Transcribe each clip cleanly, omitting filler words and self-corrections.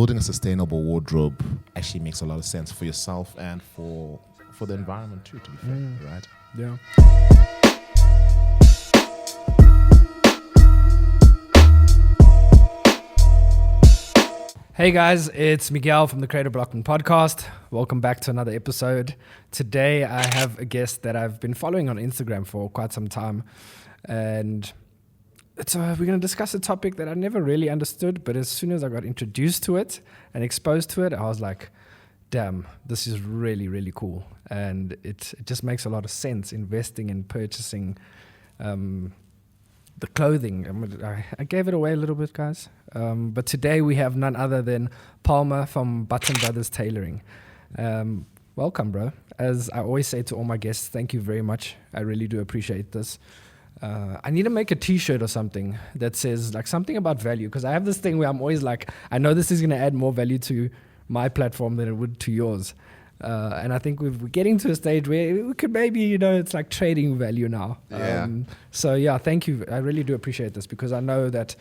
building a sustainable wardrobe actually makes a lot of sense for yourself and for the environment too, to be fair, right? Yeah. Hey guys, it's Miguel from the Creative Blockman podcast. Welcome back to another episode. Today I have a guest that I've been following on Instagram for quite some time, and we're going to discuss a topic that I never really understood, but as soon as I got introduced to it and exposed to it, I was like, damn, this is really, really cool. And it just makes a lot of sense, investing and purchasing the clothing. I gave it away a little bit, guys. But today we have none other than Palmer from Button Brothers Tailoring. Welcome, bro. As I always say to all my guests, thank you very much. I really do appreciate this. I need to make a t-shirt or something that says like something about value, because I have this thing where I'm always like, I know this is going to add more value to my platform than it would to yours. And I think we're getting to a stage where we could maybe, it's like trading value now. Yeah. So yeah, thank you. I really do appreciate this, because I know that,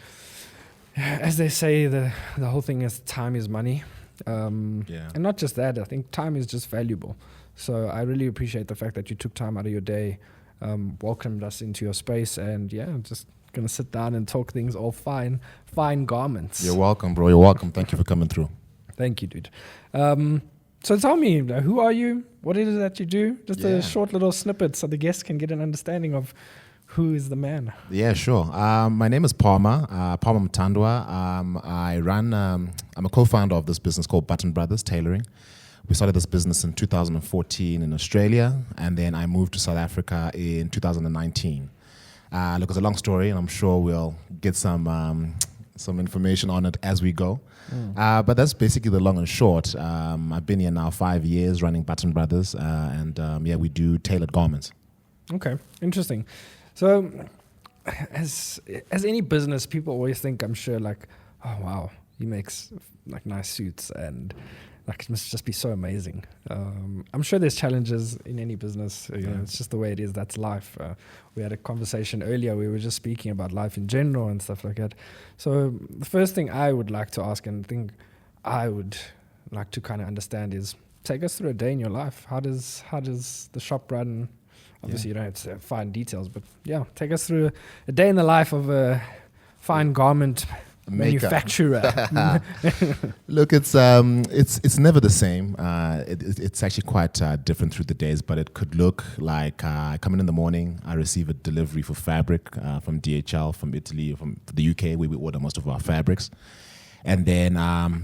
as they say, the whole thing is time is money. And not just that, I think time is just valuable. So I really appreciate the fact that you took time out of your day, welcomed us into your space, and just gonna sit down and talk things all fine garments. You're welcome, bro. You're welcome. Thank you for coming through. Thank you, dude. So tell me, who are you? What is it that you do? Just a short little snippet so the guests can get an understanding of who is the man. Yeah, sure. My name is Palmer Mutandwa. I'm a co-founder of this business called Button Brothers Tailoring. We started this business in 2014 in Australia, and then I moved to South Africa in 2019. Look, it's a long story, and I'm sure we'll get some information on it as we go. But that's basically the long and short. I've been here now 5 years running Button Brothers, and we do tailored garments. Okay, interesting. So as any business, people always think, I'm sure, like, oh wow, he makes like nice suits and like it must just be so amazing. I'm sure there's challenges in any business. It's just the way it is. That's life. We had a conversation earlier. We were just speaking about life in general and stuff like that. So the first thing I would like to ask, and think I would like to kind of understand, is take us through a day in your life. How does the shop run? Obviously, you don't have to fine details, but take us through a day in the life of a fine garment manufacturer. Look, it's never the same. It's actually quite different through the days, but it could look like I come in the morning, I receive a delivery for fabric from DHL, from Italy, from the UK, where we order most of our fabrics. And then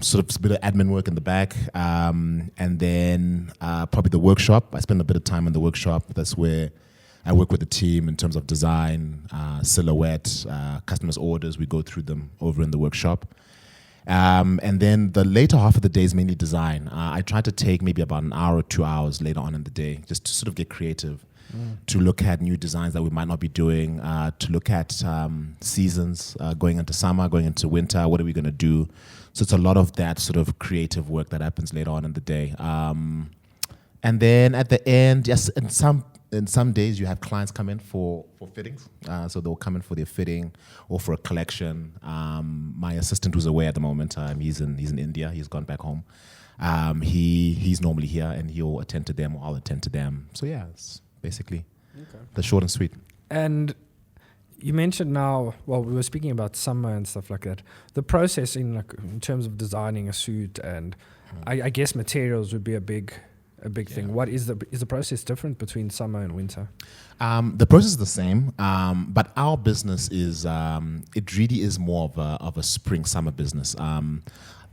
sort of a bit of admin work in the back, and then probably the workshop. I spend a bit of time in the workshop. That's where I work with the team in terms of design, silhouette, customers' orders. We go through them over in the workshop. And then the later half of the day is mainly design. I try to take maybe about an hour or 2 hours later on in the day just to sort of get creative, to look at new designs that we might not be doing, to look at seasons, going into summer, going into winter, what are we going to do? So it's a lot of that sort of creative work that happens later on in the day. And then at the end, yes, in some days you have clients come in for fittings. So they'll come in for their fitting or for a collection. My assistant, who's away at the moment, he's in India. He's gone back home. He's normally here, and he'll attend to them, or I'll attend to them. So it's basically the short and sweet. And you mentioned now, we were speaking about summer and stuff like that. The process in terms of designing a suit, and I guess materials would be a big thing. What is the process different between summer and winter? The process is the same, but our business is it really is more of a spring-summer business.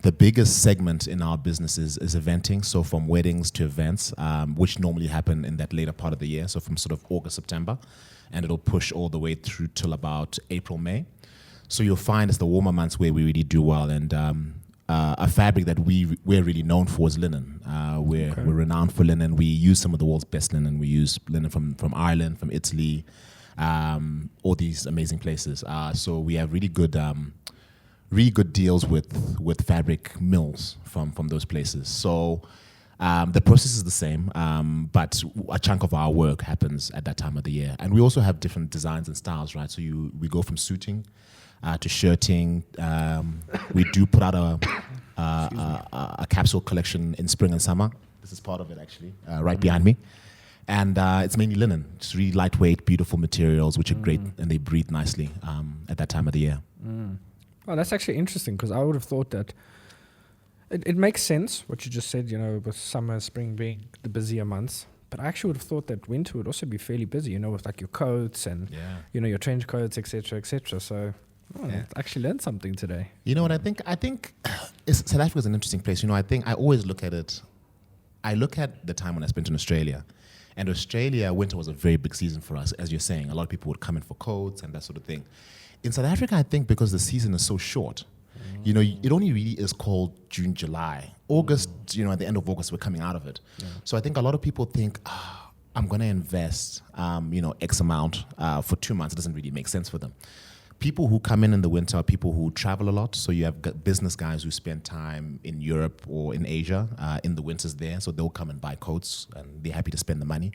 The biggest segment in our business is eventing, so from weddings to events, which normally happen in that later part of the year, so from sort of August, September, and it'll push all the way through till about April, May. So you'll find it's the warmer months where we really do well, and a fabric that we're really known for is linen. We're renowned for linen. We use some of the world's best linen. We use linen from Ireland, from Italy, all these amazing places. So we have really good deals with fabric mills from those places. So the process is the same, but a chunk of our work happens at that time of the year. And we also have different designs and styles, right? So we go from suiting to shirting. We do put out a capsule collection in spring and summer. This is part of it, actually, right behind me. And it's mainly linen. It's really lightweight, beautiful materials, which are great, and they breathe nicely at that time of the year. Oh, that's actually interesting, because I would have thought that it makes sense, what you just said, with summer, spring being the busier months. But I actually would have thought that winter would also be fairly busy, with like your coats and, your trench coats, etc., etc. So I actually learned something today. You know what I think? I think South Africa is an interesting place. I think I always look at it. I look at the time when I spent in Australia. And Australia, winter was a very big season for us, as you're saying. A lot of people would come in for coats and that sort of thing. In South Africa, I think because the season is so short, it only really is called June, July. August, at the end of August, we're coming out of it. Yeah. So I think a lot of people think, I'm going to invest, X amount for 2 months. It doesn't really make sense for them. People who come in the winter are people who travel a lot. So you have business guys who spend time in Europe or in Asia in the winters there. So they'll come and buy coats, and they're happy to spend the money.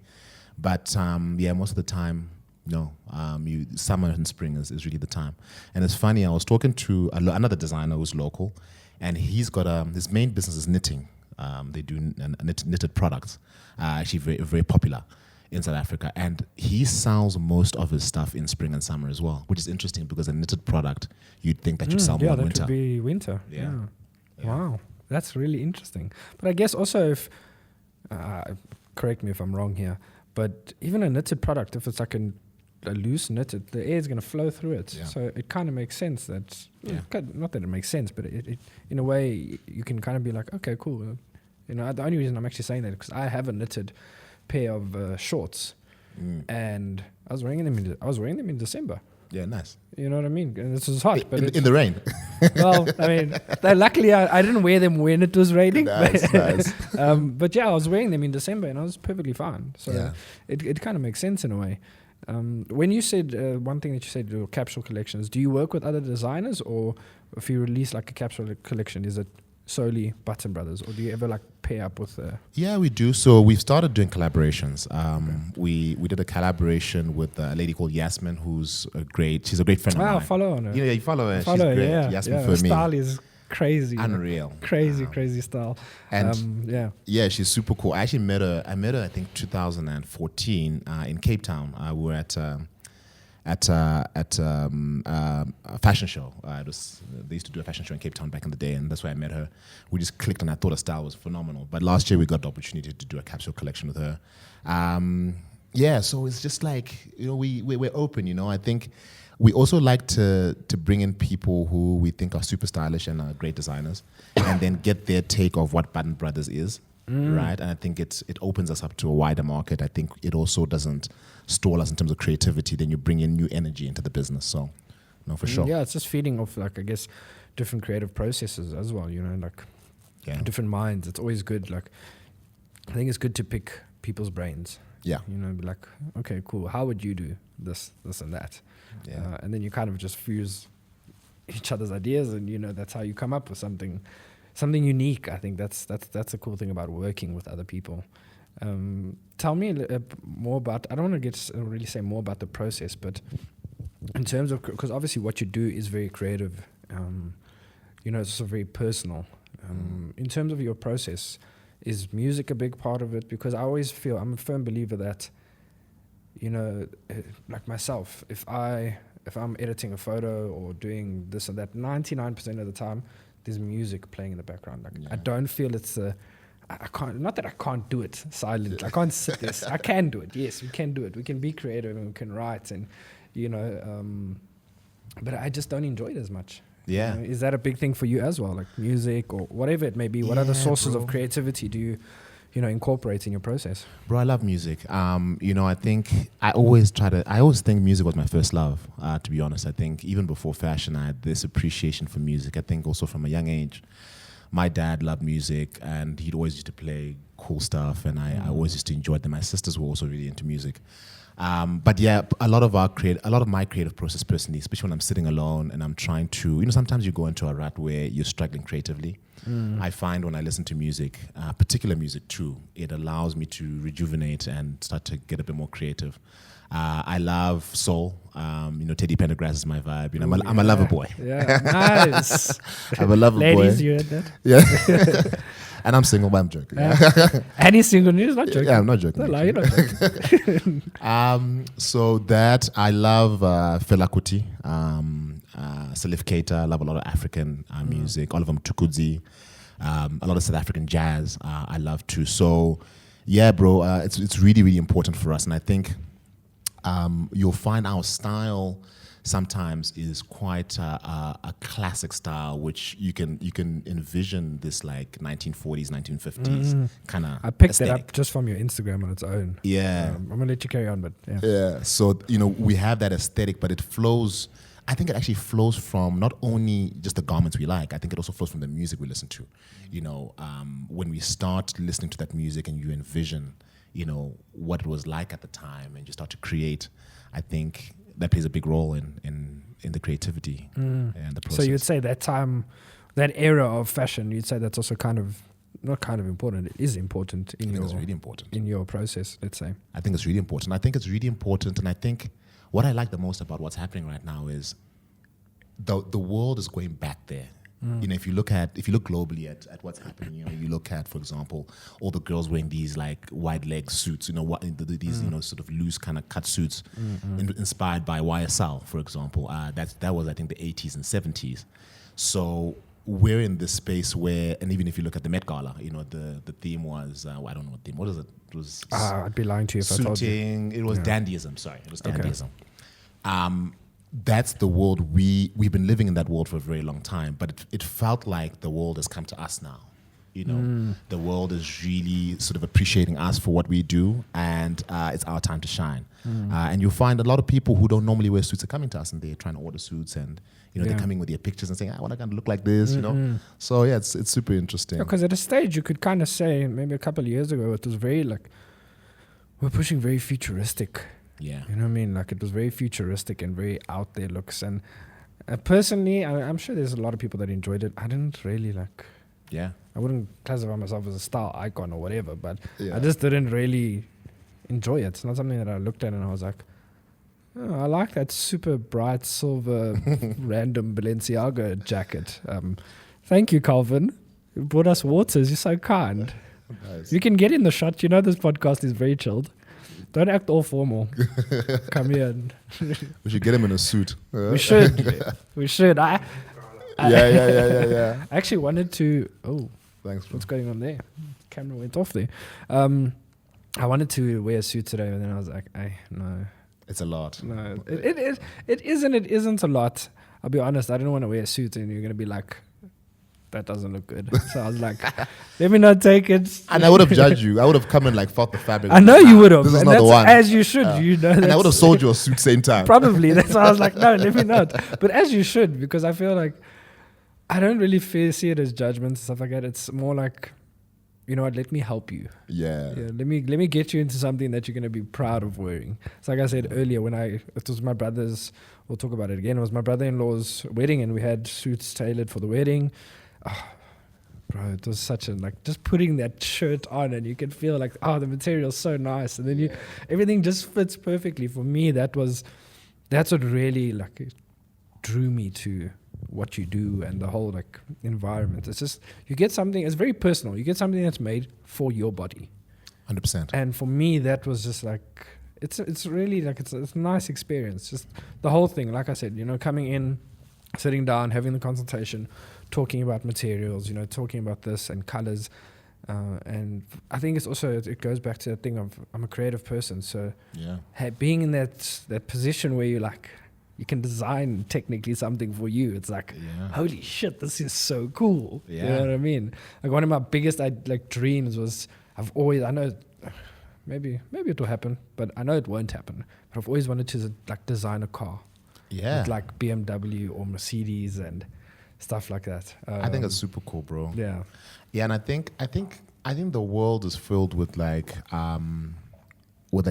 But most of the time, summer and spring is really the time. And it's funny, I was talking to another designer who's local, and he's got his main business is knitting. They do knitted products, actually very, very popular in South Africa. And he sells most of his stuff in spring and summer as well, which is interesting because a knitted product, you'd think that you'd sell more in winter. Yeah, that would be winter. Yeah. Wow, that's really interesting. But I guess also if, correct me if I'm wrong here, but even a knitted product, if it's like a loose knitted, the air is going to flow through it. Yeah. So it kind of makes sense that, not that it makes sense, but it in a way you can kind of be like, okay, cool. The only reason I'm actually saying that is because I have a knitted pair of shorts, and I was wearing them in December. Yeah, nice. You know what I mean? And this was hot, but in the rain. Well, I mean, luckily I didn't wear them when it was raining. Nice. But yeah, I was wearing them in December, and I was perfectly fine. So it kind of makes sense in a way. When you said one thing that you said, your capsule collections, do you work with other designers, or if you release like a capsule collection, is it solely Button Brothers, or do you ever like pair up with? Yeah, we do. So we've started doing collaborations. We did a collaboration with a lady called Yasmin, she's a great friend of mine. I follow her. Yeah, you follow her. She's great. Yeah, Yasmin for me. Style is crazy. Unreal. Crazy style. And she's super cool. I actually met her, I think 2014 in Cape Town. We were at a fashion show. They used to do a fashion show in Cape Town back in the day, and that's where I met her. We just clicked, and I thought her style was phenomenal. But last year we got the opportunity to do a capsule collection with her. So it's just like, we're open. I think we also like to bring in people who we think are super stylish and are great designers, and then get their take of what Button Brothers is. Right, and I think it opens us up to a wider market. I think it also doesn't stall us in terms of creativity. Then you bring in new energy into the business. So, no, for sure. Yeah, it's just feeding off, like, I guess, different creative processes as well. Different minds. It's always good. Like, I think it's good to pick people's brains. Yeah. Be like, okay, cool. How would you do this, and that? Yeah. And then you kind of just fuse each other's ideas, and that's how you come up with something unique. I think that's a cool thing about working with other people. Tell me more about, I don't want to really say more about the process, but in terms of, because obviously what you do is very creative, it's also very personal. In terms of your process, is music a big part of it? Because I always feel, I'm a firm believer that, like myself, if I'm editing a photo or doing this or that, 99% of the time, there's music playing in the background. I don't feel it's I can't, not that I can't do it silent. I can't sit this. I can do it. Yes, we can do it. We can be creative and we can write, and but I just don't enjoy it as much. Yeah. Is that a big thing for you as well, like music or whatever it may be? What other sources of creativity do you incorporate in your process? Bro, I love music. I think I always think music was my first love, to be honest. I think even before fashion, I had this appreciation for music. I think also from a young age, my dad loved music, and he'd always used to play cool stuff, and I always used to enjoy it. And my sisters were also really into music. But yeah, a lot of my creative process personally, especially when I'm sitting alone and I'm trying to, sometimes you go into a rut where you're struggling creatively. I find when I listen to music, particular music too, it allows me to rejuvenate and start to get a bit more creative. I love soul. Teddy Pendergrass is my vibe. I'm a lover boy. Yeah, nice. I'm a lover boy. Ladies, you heard that? Yeah. And I'm single, but I'm joking. And he's single, he's not joking. Yeah, I'm not joking. No, lie, you're not joking. So that I love Fela Kuti, Salif Keita. I love a lot of African music. Oliver Mtukudzi, a lot of South African jazz. I love too. So yeah, bro, it's really, really important for us, and I think you'll find our style sometimes is quite a classic style, which you can envision this like 1940s, 1950s kind of. I picked aesthetic. that up just from your Instagram on its own. Yeah, I'm gonna let you carry on, but yeah. Yeah. So we have that aesthetic, but it flows. I think it actually flows from not only just the garments we like. I think it also flows from the music we listen to. When we start listening to that music and you envision, what it was like at the time, and you start to create, I think that plays a big role in the creativity and the process. So you'd say that time, that era of fashion, you'd say that's also not kind of important. It is important it's really important in your process. Let's say. I think it's really important. I think it's really important, and I think what I like the most about what's happening right now is the world is going back there. If you look globally at what's happening, you look at, for example, all the girls wearing these like wide leg suits, these sort of loose kind of cut suits, inspired by YSL, for example. That was, I think, the 80s and 70s. So we're in this space where, and even if you look at the Met Gala, the theme was I don't know what theme. What is it? It was I'd be lying to you if I told you. It was dandyism. Sorry, it was dandyism. Okay. That's the world we've been living in that world for a very long time, but it felt like the world has come to us now. The world is really sort of appreciating us for what we do, and it's our time to shine. And you'll find a lot of people who don't normally wear suits are coming to us, and they're trying to order suits, and they're coming with their pictures and saying, I want to look like this, So yeah, it's super interesting. Because at a stage you could kind of say, maybe a couple of years ago, it was very like, we're pushing very futuristic. Yeah. You know what I mean? Like, it was very futuristic and very out there looks. And personally, I'm sure there's a lot of people that enjoyed it. I didn't really like. Yeah. I wouldn't classify myself as a style icon or whatever, but I just didn't really enjoy it. It's not something that I looked at and I was like, oh, I like that super bright silver random Balenciaga jacket. Thank you, Calvin. You brought us waters. You're so kind. Nice. You can get in the shot. This podcast is very chilled. Don't act all formal. Come here. We should get him in a suit. We should. We should. Yeah. I actually wanted to. Oh, thanks, bro. What's going on there? Camera went off there. I wanted to wear a suit today, but then I was like, no. It's a lot. No, it isn't a lot. I'll be honest. I didn't want to wear a suit, and you're gonna be like, that doesn't look good. So I was like, let me not take it. And I would have judged you. I would have come and fought the fabric. I know you would have. This is not the one. As you should. And I would have sold you a suit same time. Probably. That's why I was like, no, let me not. But as you should, because I feel like I don't really see it as judgment and stuff like that. It's more like, you know what, let me help you. Yeah. Let me get you into something that you're going to be proud of wearing. It's like I said earlier, it was my brother's, we'll talk about it again, it was my brother-in-law's wedding, and we had suits tailored for the wedding. Oh, bro, it was such just putting that shirt on and you can feel like, the material's so nice, and then everything just fits perfectly. For me, that's what really drew me to what you do and the whole environment. It's just, you get something, it's very personal. You get something that's made for your body. 100%. And for me, that was just it's really it's a nice experience. Just the whole thing, like I said, coming in, sitting down, having the consultation, talking about materials, talking about this and colors. And I think it's also, it goes back to the thing of, I'm a creative person. So being in that position where you can design technically something for you. It's holy shit, this is so cool. Yeah. You know what I mean? One of my biggest dreams was, I know maybe it will happen, but I know it won't happen. But I've always wanted to design a car. Yeah. With BMW or Mercedes and stuff like that. I think it's super cool, bro. Yeah. Yeah, and I think the world is filled with a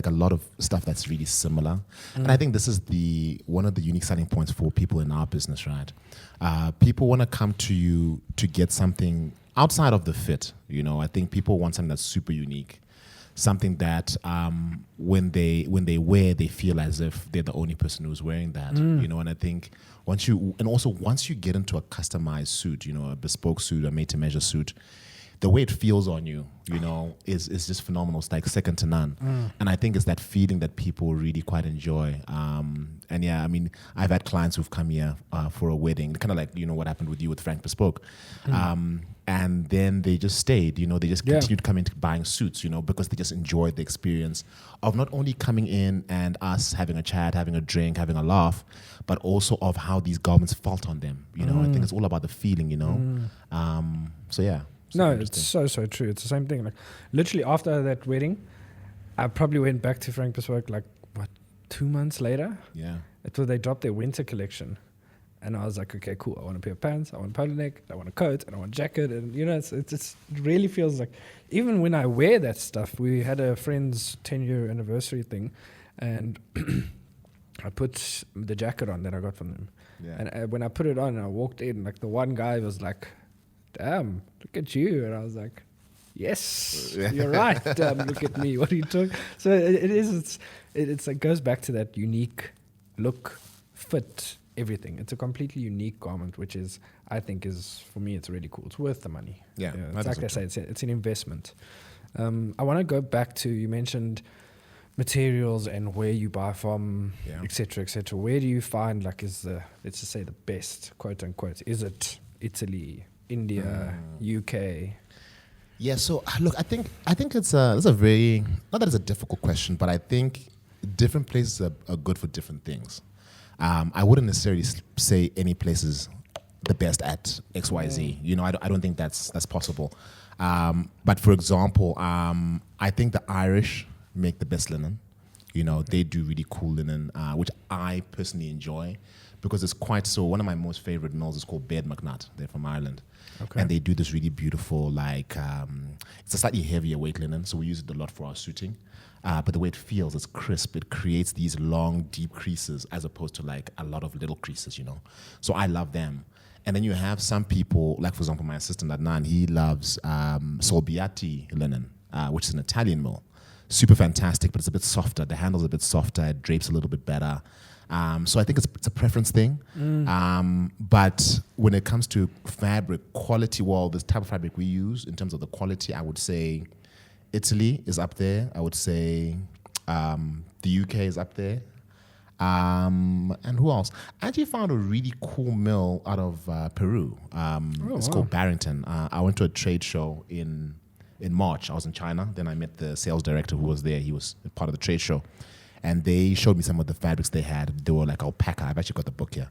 lot of stuff that's really similar. And I think this is one of the unique selling points for people in our business, right? People want to come to you to get something outside of the fit. I think people want something that's super unique, something that when they wear, they feel as if they're the only person who's wearing that. You know, and I think once you get into a customized suit, you know, a bespoke suit, a made-to-measure suit, the way it feels on you, you know, is just phenomenal. It's like second to none. And I think it's that feeling that people really quite enjoy. And yeah, I mean, I've had clients who've come here for a wedding, kind of like, you know, what happened with you with Frank Bespoke. And then they just stayed, you know, they just continued coming to buying suits, you know, because they just enjoyed the experience of not only coming in and us having a chat, having a drink, having a laugh, but also of how these garments felt on them. You know, I think it's all about the feeling, you know. So yeah. No, it's so true. It's the same thing. Like literally after that wedding, I probably went back to Frank Bespoke 2 months later. Yeah. It was they dropped their winter collection. And I was like, okay, cool. I want a pair of pants. I want a polo neck. I want a coat. And I want a jacket. And, you know, it really feels like, even when I wear that stuff, we had a friend's 10-year anniversary thing. And I put the jacket on that I got from them. Yeah. And when I put it on and I walked in, like the one guy was like, damn, look at you. And I was like, yes, you're right. Look at me. What are you talking? So it goes back to that unique look, fit, everything. It's a completely unique garment, which is, I think, for me, it's really cool. It's worth the money. Yeah. It's like I say, it's an investment. I want to go back to, you mentioned materials and where you buy from, et cetera, et cetera. Where do you find, let's just say the best, quote unquote? Is it Italy, India, UK? Yeah, so look, I think it's a very, not that it's a difficult question, but I think different places are good for different things. I wouldn't necessarily say any place is the best at XYZ. You know, I don't think that's possible. But for example, I think the Irish make the best linen. You know, they do really cool linen, which I personally enjoy because it's quite so. One of my most favorite mills is called Baird McNutt. They're from Ireland. Okay. And they do this really beautiful, it's a slightly heavier weight linen, so we use it a lot for our suiting. But the way it feels, it's crisp. It creates these long, deep creases as opposed to like a lot of little creases, you know. So I love them. And then you have some people, like for example, my assistant Adnan, he loves Solbiati linen, which is an Italian mill. Super fantastic, but it's a bit softer. The handle's a bit softer. It drapes a little bit better. So I think it's a preference thing. But when it comes to fabric quality, this type of fabric we use in terms of the quality, I would say Italy is up there. I would say the UK is up there. And who else? I actually found a really cool mill out of Peru. It's called Barrington. I went to a trade show in March. I was in China. Then I met the sales director who was there. He was part of the trade show. And they showed me some of the fabrics they had. They were like alpaca. I've actually got the book here.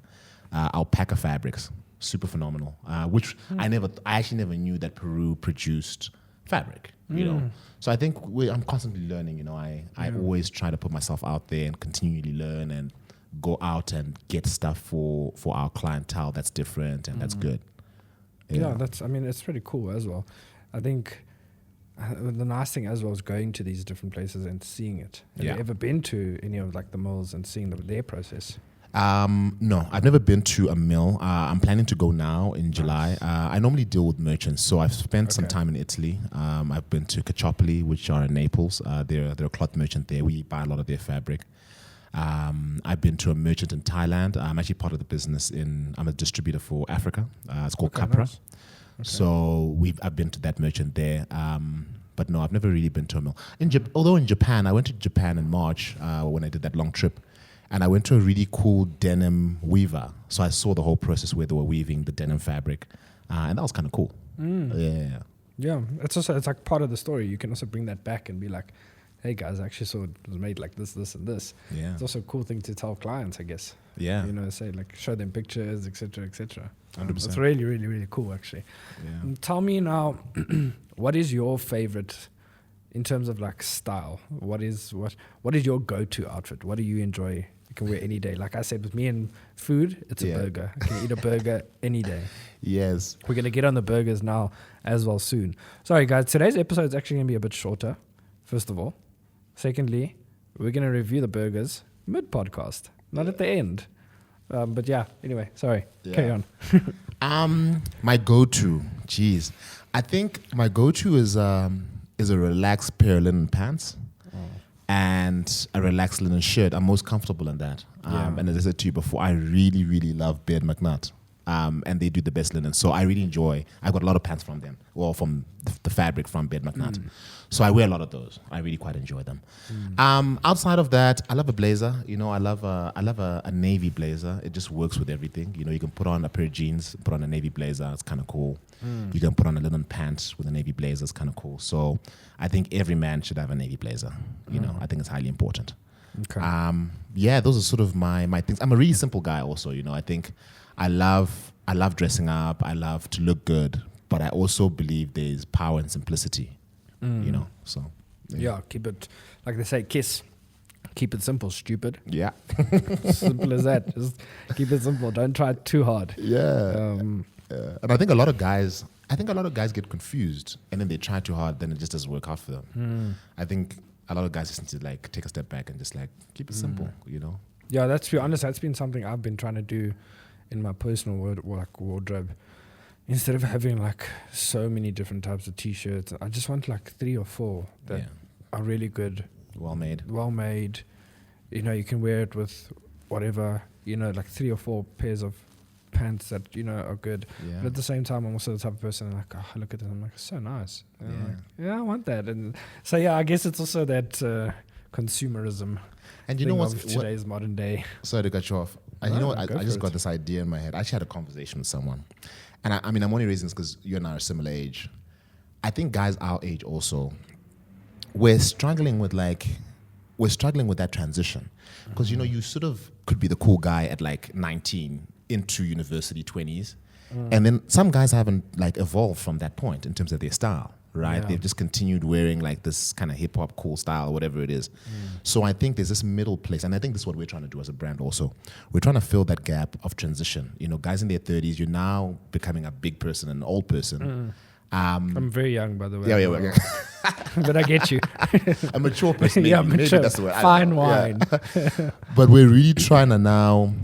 Alpaca fabrics. Super phenomenal. Which I actually never knew that Peru produced fabric, you know. So I think I'm constantly learning, you know. I always try to put myself out there and continually learn and go out and get stuff for our clientele that's different and that's good. Yeah, it's pretty cool as well. I think the nice thing as well is going to these different places and seeing it. Have you ever been to any of like the mills and seeing their process? No, I've never been to a mill. I'm planning to go now in July. I normally deal with merchants, so I've spent some time in Italy. I've been to Cacciopoli, which are in Naples. They're a cloth merchant there. We buy a lot of their fabric. I've been to a merchant in Thailand. I'm actually part of the business I'm a distributor for Africa. It's called Capra. Nice. Okay. So I've been to that merchant there. But no, I've never really been to a mill. Although in Japan, I went to Japan in March when I did that long trip. And I went to a really cool denim weaver. So I saw the whole process where they were weaving the denim fabric. And that was kind of cool. Yeah, it's like part of the story. You can also bring that back and be like, hey guys, I actually saw it was made like this, this, and this. Yeah. It's also a cool thing to tell clients, I guess. Yeah. You know, show them pictures, etc., etc. 100%. It's really, really, really cool, actually. Yeah. Tell me now, what is your favorite in terms of like style? What is your go-to outfit? What do you enjoy? You can wear any day. Like I said, with me and food, it's a burger. I can eat a burger any day. Yes. We're going to get on the burgers now as well soon. Sorry, guys. Today's episode is actually going to be a bit shorter, first of all. Secondly, we're going to review the burgers mid-podcast, not at the end. But yeah, anyway, sorry. Carry on. My go-to, I think my go-to is is a relaxed pair of linen pants and a relaxed linen shirt. I'm most comfortable in that. And as I said to you before, I really, really love Beard McNutt. And they do the best linen. So I really enjoy, I got a lot of pants from them, or from the fabric from Beard McNutt. So I wear a lot of those. I really quite enjoy them. Outside of that, I love a blazer. You know, I love a navy blazer. It just works with everything. You know, you can put on a pair of jeans, put on a navy blazer. It's kind of cool. You can put on a linen pants with a navy blazer. It's kind of cool. So I think every man should have a navy blazer. You know, I think it's highly important. Okay. Yeah, those are sort of my things. I'm a really simple guy also. You know, I think I love dressing up. I love to look good, but I also believe there's power in simplicity. You know, so yeah, keep it, like they say, KISS. Keep it simple, stupid. Yeah, Simple as that. Just keep it simple. Don't try too hard. Yeah. And I think a lot of guys get confused, and then they try too hard, then it just doesn't work out for them. I think a lot of guys just need to like take a step back and just like keep it simple. You know. Yeah, that's to be honest. That's been something I've been trying to do in my personal wardrobe. Instead of having like so many different types of t-shirts, I just want like 3 or 4 that are really good, well made. You know, you can wear it with whatever. You know, like 3 or 4 pairs of pants that you know are good. Yeah. But at the same time, I'm also the type of person like, oh, I look at it, I'm like, it's so nice. I want that. And so I guess it's also that consumerism. And you know what's today's modern day. Sorry to cut you off. And you know what? I just got this idea in my head. I actually had a conversation with someone. And I mean, I'm only raising this because you and I are a similar age. I think guys our age also, we're struggling with that transition. Because, you know, you sort of could be the cool guy at like 19 into university 20s. And then some guys haven't like evolved from that point in terms of their style. Right, they've just continued wearing like this kind of hip hop cool style, whatever it is. So I think there's this middle place, and I think this is what we're trying to do as a brand. Also, we're trying to fill that gap of transition. You know, guys in their 30s, you're now becoming a big person, an old person. I'm very young, by the way. Yeah. But I get you. A mature person. Maybe, mature. Maybe that's the word. Fine wine. Yeah. But we're really trying to now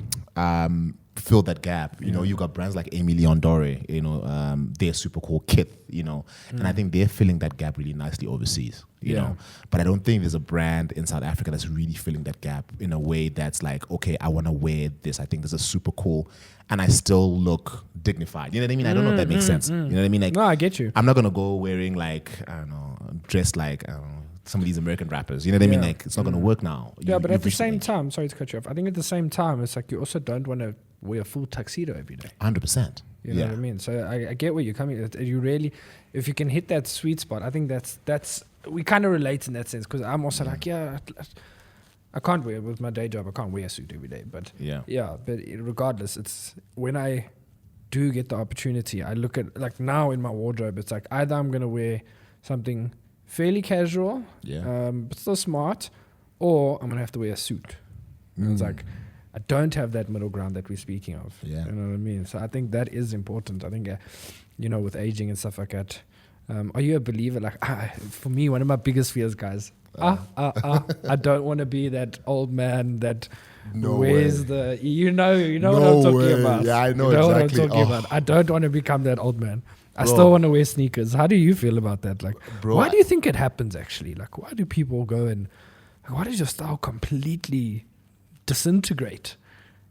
fill that gap. You know, you got brands like Amy Leon Dore, you know, they're super cool. Kith, you know, and I think they're filling that gap really nicely overseas, you know. But I don't think there's a brand in South Africa that's really filling that gap in a way that's like, okay, I want to wear this. I think this is super cool, and I still look dignified. You know what I mean? I don't know if that makes sense. You know what I mean? Like, no, I get you. I'm not gonna go wearing like, I don't know, dressed like, I don't know, some of these American rappers. You know what I mean? Like, it's not going to work now. But at the same time, sorry to cut you off, I think at the same time, it's like you also don't want to wear a full tuxedo every day. 100%. You know what I mean? So I get where you're coming. You really, if you can hit that sweet spot, I think that's we kind of relate in that sense, because I'm also like, I can't wear, with my day job, I can't wear a suit every day. But but regardless, it's when I do get the opportunity, I look at, like now in my wardrobe, it's like either I'm going to wear something fairly casual, but still smart, or I'm going to have to wear a suit. And it's like, I don't have that middle ground that we're speaking of. You know what I mean? So I think that is important. I think, you know, with aging and stuff like that, are you a believer? Like, for me, one of my biggest fears, guys, I don't want to be that old man that wears the, you know what I'm talking about. Yeah, I know exactly what I'm talking about. I don't want to become that old man. I still want to wear sneakers. How do you feel about that? Like, why do you think it happens actually? Like, why do people go and, like, why does your style completely disintegrate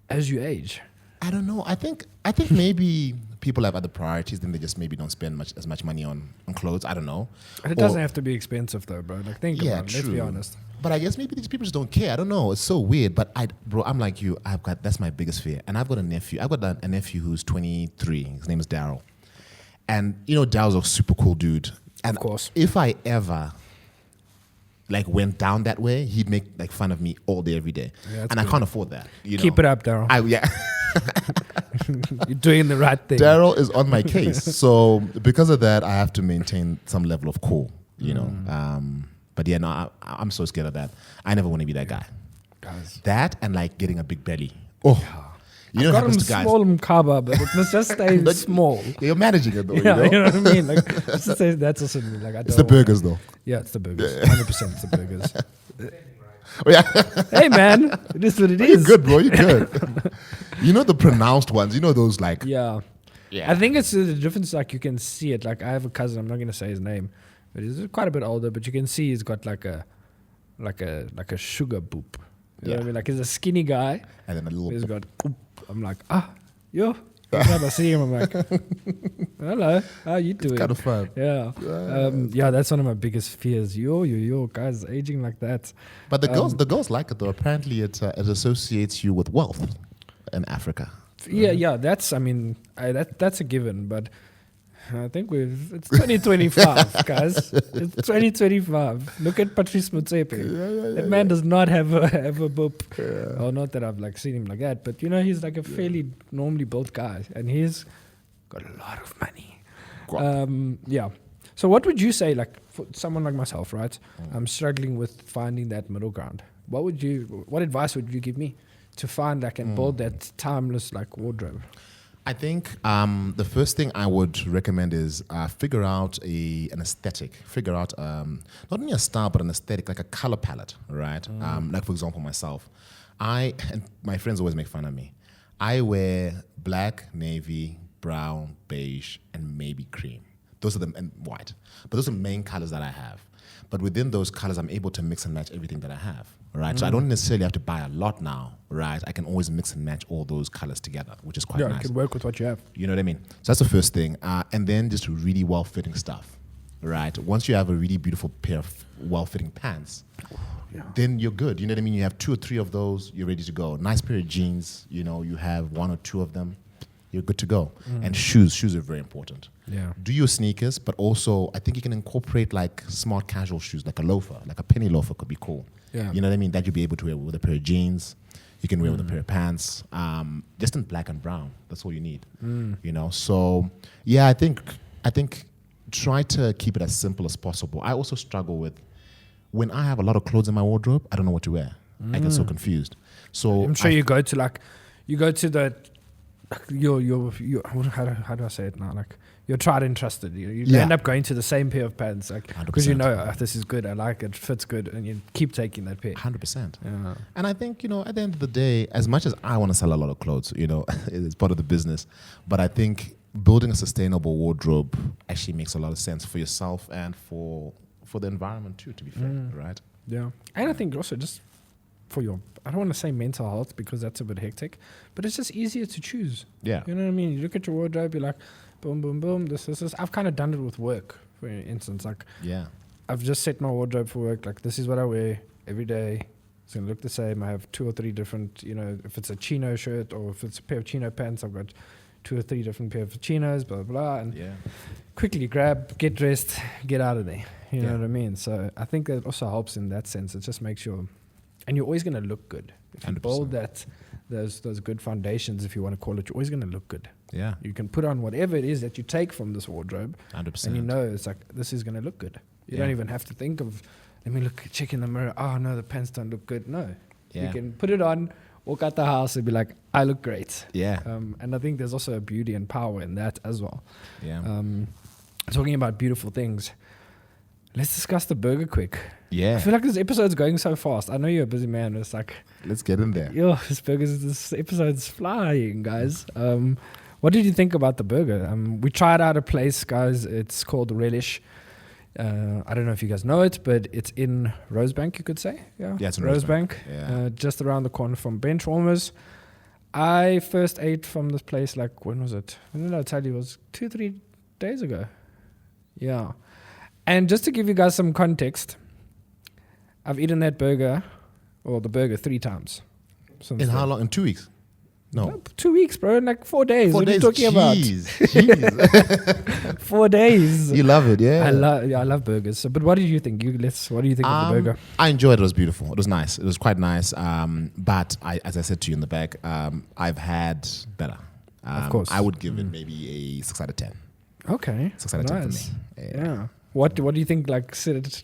as you age? I don't know. I think maybe people have other priorities, then they just maybe don't spend as much money on clothes. I don't know. And it doesn't have to be expensive though, bro. Like, think about it. Let's be honest. But I guess maybe these people just don't care. I don't know. It's so weird. But I'm like you. That's my biggest fear. And I've got a nephew. I've got a nephew who's 23. His name is Daryl. And you know, Daryl's a super cool dude. And of course, if I ever like went down that way, he'd make like fun of me all day, every day. Yeah, and I can't afford that. You know? Keep it up, Daryl. You're doing the right thing. Daryl is on my case. So because of that, I have to maintain some level of cool, you know. But yeah, no, I'm so scared of that. I never want to be that guy. Guys. That and like getting a big belly. Oh. You know, got small mkaba, but it must just stay small. You're managing it though. You know what I mean? Like, let's just say that's also me. Like, it's the burgers though. Yeah, it's the burgers. 100% it's the burgers. Oh, yeah. Hey man, it is what it is. You're good, bro. You're good. You know the pronounced ones. You know those like. Yeah. I think it's the difference. Like, you can see it. Like, I have a cousin. I'm not gonna say his name. but he's quite a bit older. But you can see he's got like a sugar boop. You know what I mean? Like he's a skinny guy, and then a little. He's got. I'm like, yo. Every time I see him, I'm like, hello, how you doing? It's kind of fun. Yeah. That's one of my biggest fears. Yo, guys, aging like that. But the girls like it though. Apparently, it associates you with wealth in Africa. Yeah. That's a given. But I think it's 2025, guys. It's 2025. Look at Patrice Motsepe. That man does not have a boop. Yeah. Well, not that I've like seen him like that, but he's like a fairly normally built guy, and he's got a lot of money. Yeah. So what would you say, like for someone like myself, right? I'm struggling with finding that middle ground. What advice would you give me to find like and build that timeless like wardrobe? I think the first thing I would recommend is figure out an aesthetic. Figure out not only a style, but an aesthetic, like a color palette, right? Like, for example, myself. And my friends always make fun of me. I wear black, navy, brown, beige, and maybe cream. Those are and white. But those are the main colors that I have. But within those colors, I'm able to mix and match everything that I have, right? So I don't necessarily have to buy a lot now, right? I can always mix and match all those colors together, which is quite nice. Yeah, you can work with what you have. You know what I mean? So that's the first thing. And then just really well-fitting stuff, right? Once you have a really beautiful pair of well-fitting pants, then you're good. You know what I mean? You have 2 or 3 of those, you're ready to go. Nice pair of jeans, you have 1 or 2 of them, you're good to go. And shoes are very important. Yeah. Do your sneakers, but also I think you can incorporate like smart casual shoes, like a loafer, like a penny loafer could be cool. Yeah. You know what I mean? That you'll be able to wear with a pair of jeans. You can wear with a pair of pants, just in black and brown. That's all you need. So yeah, I think try to keep it as simple as possible. I also struggle with when I have a lot of clothes in my wardrobe, I don't know what to wear. I get so confused. So I'm sure you go to the how do I say it now? Like you're tried and trusted. You end up going to the same pair of pants, like because this is good. I like it, fits good, and you keep taking that pair. 100%. Yeah. And I think at the end of the day, as much as I want to sell a lot of clothes, it's part of the business. But I think building a sustainable wardrobe actually makes a lot of sense for yourself and for the environment too. To be fair, right? Yeah. And I think also just for your, I don't want to say mental health because that's a bit hectic, but it's just easier to choose. Yeah. You know what I mean? You look at your wardrobe, you're like, boom, boom, boom, this. I've kind of done it with work, for instance. Like, I've just set my wardrobe for work. Like, this is what I wear every day. It's going to look the same. I have 2 or 3 different, if it's a chino shirt or if it's a pair of chino pants, I've got 2 or 3 different pair of chinos, blah, blah, blah. And quickly grab, get dressed, get out of there. You know what I mean? So I think that also helps in that sense. It just makes sure, and you're always going to look good. If you 100%. build those good foundations, if you want to call it, you're always going to look good. Yeah. You can put on whatever it is that you take from this wardrobe. 100%. And it's like, this is going to look good. You don't even have to think of, let me check in the mirror. Oh, no, the pants don't look good. No. You can put it on, walk out the house and be like, I look great. Yeah. And I think there's also a beauty and power in that as well. Yeah. Talking about beautiful things, let's discuss the burger quick. Yeah. I feel like this episode's going so fast. I know you're a busy man, but it's like, let's get in there. This episode's flying, guys. What did you think about the burger? We tried out a place, guys. It's called Relish. I don't know if you guys know it, but it's in Rosebank, you could say. Yeah, it's in Rosebank. Yeah. Just around the corner from Benchwarmers. I first ate from this place, like, when was it? When did I tell you? It was 2-3 days ago. Yeah. And just to give you guys some context, I've eaten that burger, or the burger, 3 times. In how long? In 2 weeks? No. 2 weeks, bro. In like 4 days. 4 what days. Are you talking Jeez. about? 4 days. You love it, yeah. I love burgers. So, but what did you think? What do you think of the burger? I enjoyed it. It was beautiful. It was nice. It was quite nice. But as I said to you in the back, I've had better. Of course. I would give it maybe a 6 out of 10. Okay. 6 out of 10 for me. Yeah. What do you think? Like, set it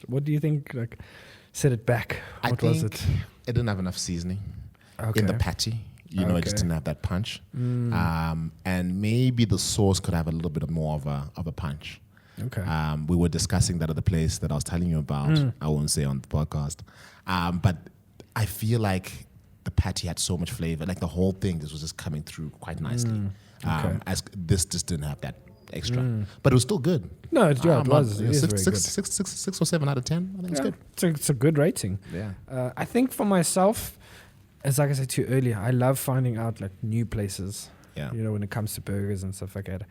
back. What was it? It didn't have enough seasoning in the patty. It just didn't have that punch. And maybe the sauce could have a little bit more of a punch. Okay. We were discussing that at the place that I was telling you about. I won't say on the podcast. But I feel like the patty had so much flavor. Like the whole thing, this was just coming through quite nicely. As this just didn't have extra. But it was still good. No, it was. It is very good. Six or 7 out of 10. I think it's good. It's a good rating. Yeah. I think for myself, as like I said to you earlier, I love finding out like new places. Yeah. You know, when it comes to burgers and stuff like that.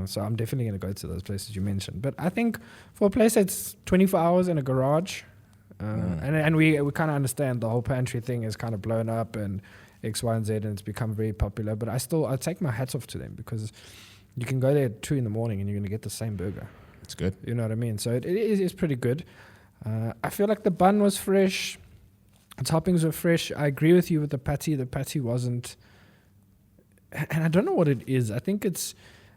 So I'm definitely going to go to those places you mentioned. But I think for a place that's 24 hours in a garage, and we kind of understand the whole pantry thing is kind of blown up and X, Y, and Z, and it's become very popular. But I take my hats off to them because you can go there at 2 in the morning and you're going to get the same burger. It's good. You know what I mean? So it is pretty good. I feel like the bun was fresh. The toppings were fresh. I agree with you with the patty. The patty wasn't... And I don't know what it is. I think it's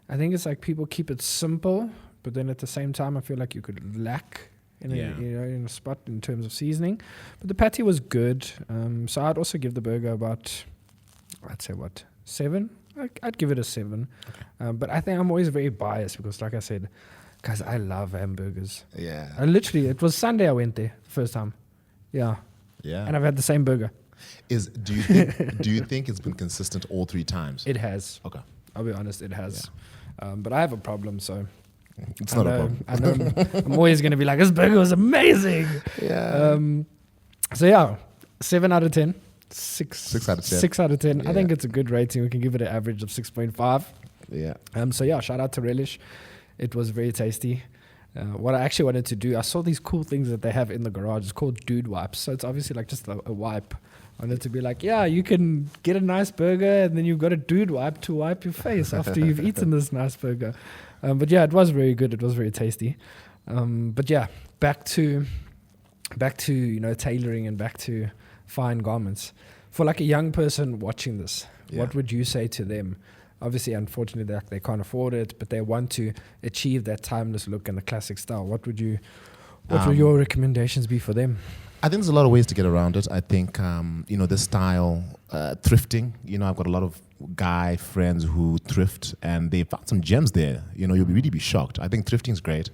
like people keep it simple, but then at the same time, I feel like you could lack in a spot in terms of seasoning. But the patty was good. So I'd also give the burger about, I'd say 7? I'd give it a 7. Okay. But I think I'm always very biased because, like I said, guys, I love hamburgers. Yeah. It was Sunday I went there the first time. Yeah. Yeah. And I've had the same burger. Do you think it's been consistent all 3 times? It has. Okay. I'll be honest, it has. Yeah. But I have a problem, so it's not a problem. I know I'm always going to be like, this burger was amazing. Yeah. So yeah, 7 out of 10. 6 out of 10. 6 out of 10. Yeah. I think it's a good rating. We can give it an average of 6.5. Yeah. So yeah, shout out to Relish. It was very tasty. What I actually wanted to do, I saw these cool things that they have in the garage. It's called dude wipes. So it's obviously like just a wipe. I wanted to be like, yeah, you can get a nice burger and then you've got a dude wipe to wipe your face after you've eaten this nice burger. But yeah, it was very good. It was very tasty. But yeah, back to tailoring and back to fine garments. For like a young person watching this, what would you say to them? Obviously, unfortunately, they can't afford it, but they want to achieve that timeless look and the classic style. What would your recommendations be for them? I think there's a lot of ways to get around it. I think, this style, thrifting, I've got a lot of guy friends who thrift and they found some gems there. You'll really be shocked. I think thrifting is great.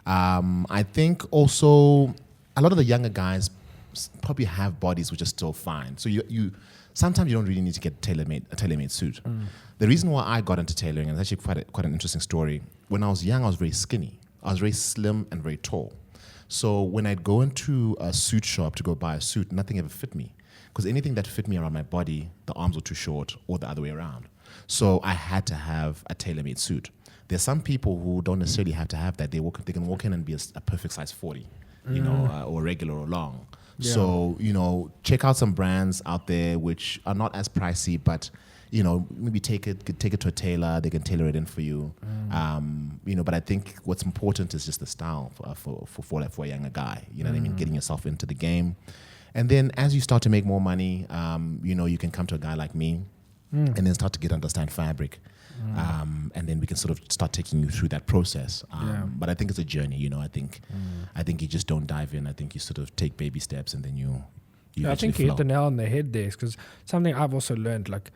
I think also a lot of the younger guys probably have bodies which are still fine. So you sometimes you don't really need to get a tailor-made suit. The reason why I got into tailoring, and it's actually quite an interesting story. When I was young, I was very skinny. I was very slim and very tall. So when I'd go into a suit shop to go buy a suit, nothing ever fit me. Because anything that fit me around my body, the arms were too short or the other way around. So I had to have a tailor-made suit. There's some people who don't necessarily have to have that. They can walk in and be a perfect size 40, or regular or long. Yeah. So, check out some brands out there which are not as pricey, but, maybe take it to a tailor. They can tailor it in for you. But I think what's important is just the style for a younger guy. You know what I mean? Getting yourself into the game. And then as you start to make more money, you can come to a guy like me and then start to understand fabric. And then we can sort of start taking you through that process. But I think it's a journey, I think you just don't dive in. I think you sort of take baby steps and then you I think you hit the nail on the head there, because something I've also learned, like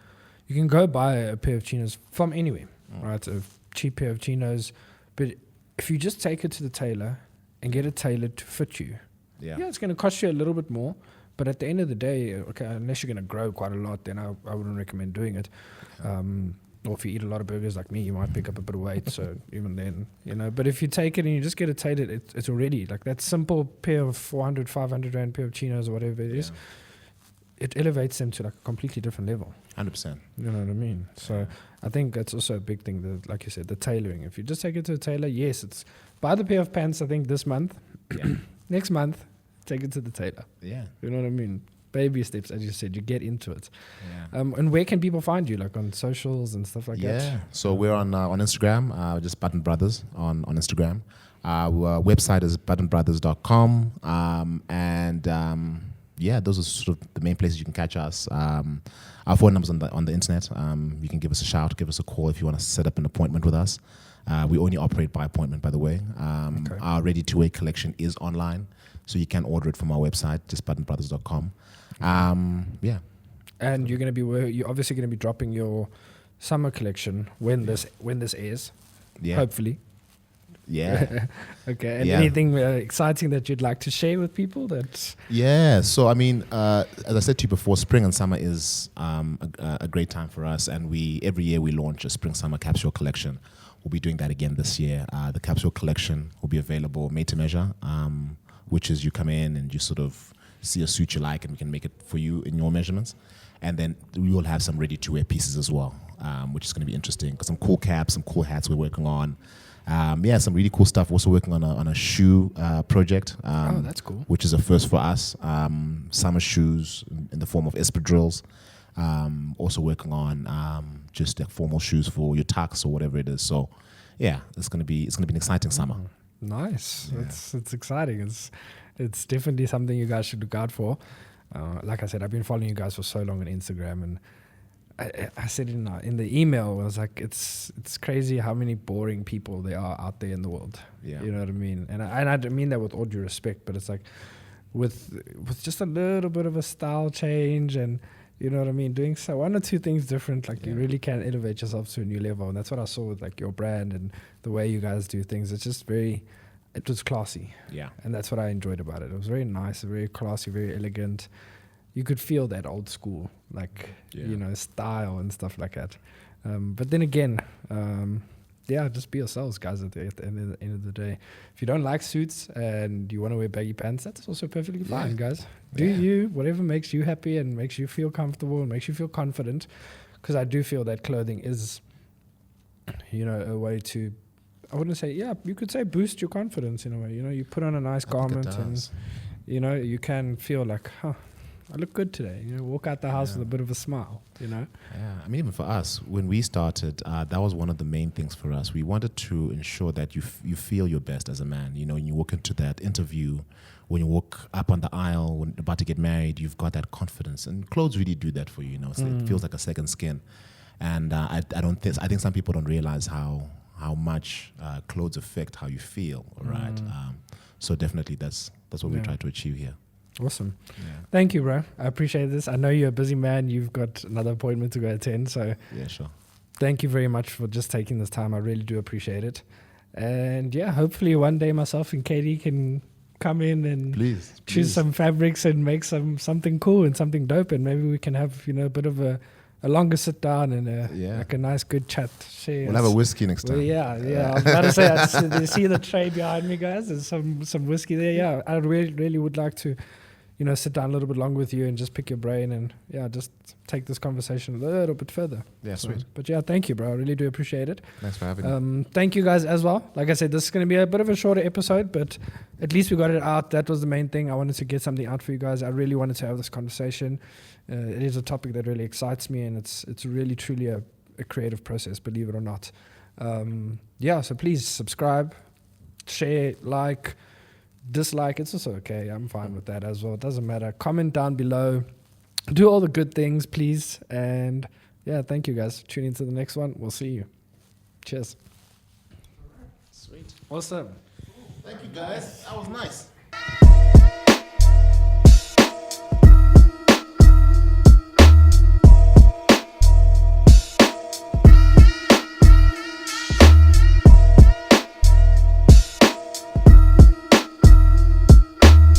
you can go buy a pair of chinos from anywhere, right? A cheap pair of chinos, but if you just take it to the tailor and get it tailored to fit you, it's going to cost you a little bit more. But at the end of the day, okay, unless you're going to grow quite a lot, then I wouldn't recommend doing it. Or if you eat a lot of burgers like me, you might pick up a bit of weight. So even then, But if you take it and you just get it tailored, it's already like that simple pair of 400, 500 Rand pair of chinos or whatever it is. It elevates them to like a completely different level. 100%. You know what I mean? So I think that's also a big thing, that, like you said, the tailoring. If you just take it to a tailor, yes, it's buy the pair of pants, I think, this month. Next month, take it to the tailor. Yeah. You know what I mean? Baby steps, as you said, you get into it. And where can people find you, like on socials and stuff like that? Yeah, so we're on Instagram, just Button Brothers on Instagram. Our website is buttonbrothers.com. Those are sort of the main places you can catch us. Our phone number's on the internet. You can give us a shout, give us a call if you want to set up an appointment with us. We only operate by appointment, by the way. Our ready-to-wear collection is online, so you can order it from our website, just buttonbrothers.com. And you're obviously going to be dropping your summer collection when this airs. Yeah. Hopefully. Yeah. Okay. And anything exciting that you'd like to share with people? So I mean, as I said to you before, spring and summer is a great time for us, and every year we launch a spring-summer capsule collection, we'll be doing that again this year. The capsule collection will be available made to measure, which is you come in and you sort of see a suit you like and we can make it for you in your measurements. And then we will have some ready-to-wear pieces as well, which is going to be interesting. Some cool caps, some cool hats we're working on. Some really cool stuff. Also working on a shoe project. That's cool. Which is a first for us. Summer shoes in the form of espadrilles. Also working on just like formal shoes for your tux or whatever it is. So, yeah, it's gonna be an exciting summer. Nice. Yeah. It's exciting. It's definitely something you guys should look out for. Like I said, I've been following you guys for so long on Instagram, and I said in the email, I was like, it's crazy how many boring people there are out there in the world. Yeah. You know what I mean? And I don't mean that with all due respect, but it's like with just a little bit of a style change, and you know what I mean, doing so one or two things different, like you really can elevate yourself to a new level. And that's what I saw with like your brand and the way you guys do things. It's just it was classy. Yeah. And that's what I enjoyed about it. It was very nice, very classy, very elegant. You could feel that old school, like, style and stuff like that. But then again, just be yourselves, guys, at the end of the day. If you don't like suits and you want to wear baggy pants, that's also perfectly fine, guys. Do you, whatever makes you happy and makes you feel comfortable and makes you feel confident. Because I do feel that clothing is, a way to, I wouldn't say, you could say boost your confidence in a way. You put on a nice garment and, you can feel like, I look good today. Walk out the house with a bit of a smile, Yeah, I mean, even for us, when we started, that was one of the main things for us. We wanted to ensure that you feel your best as a man. When you walk into that interview, when you walk up on the aisle, when about to get married, you've got that confidence. And clothes really do that for you, So it feels like a second skin. And I think some people don't realize how much clothes affect how you feel, right? So definitely that's what we try to achieve here. Awesome. Yeah. Thank you, bro. I appreciate this. I know you're a busy man. You've got another appointment to go attend. So yeah, sure. Thank you very much for just taking this time. I really do appreciate it. And hopefully one day myself and Katie can come in and choose some fabrics and make something cool and something dope. And maybe we can have, a bit of a longer sit down and like a nice good chat. We'll have a whiskey next time. Well, I was about to say, you see the tray behind me, guys? There's some whiskey there. Yeah, I really would like to, sit down a little bit longer with you and just pick your brain and just take this conversation a little bit further. Yeah, sweet. But thank you, bro. I really do appreciate it. Thanks for having me. Thank you guys as well. Like I said, this is going to be a bit of a shorter episode, but at least we got it out. That was the main thing. I wanted to get something out for you guys. I really wanted to have this conversation. It is a topic that really excites me, and it's really truly a creative process, believe it or not. So please subscribe, share, like, dislike. It's also okay. I'm fine with that as well. It doesn't matter. Comment down below. Do all the good things, please. And thank you guys. Tune into the next one. We'll see you. Cheers. Sweet. Awesome. Thank you, guys. That was nice.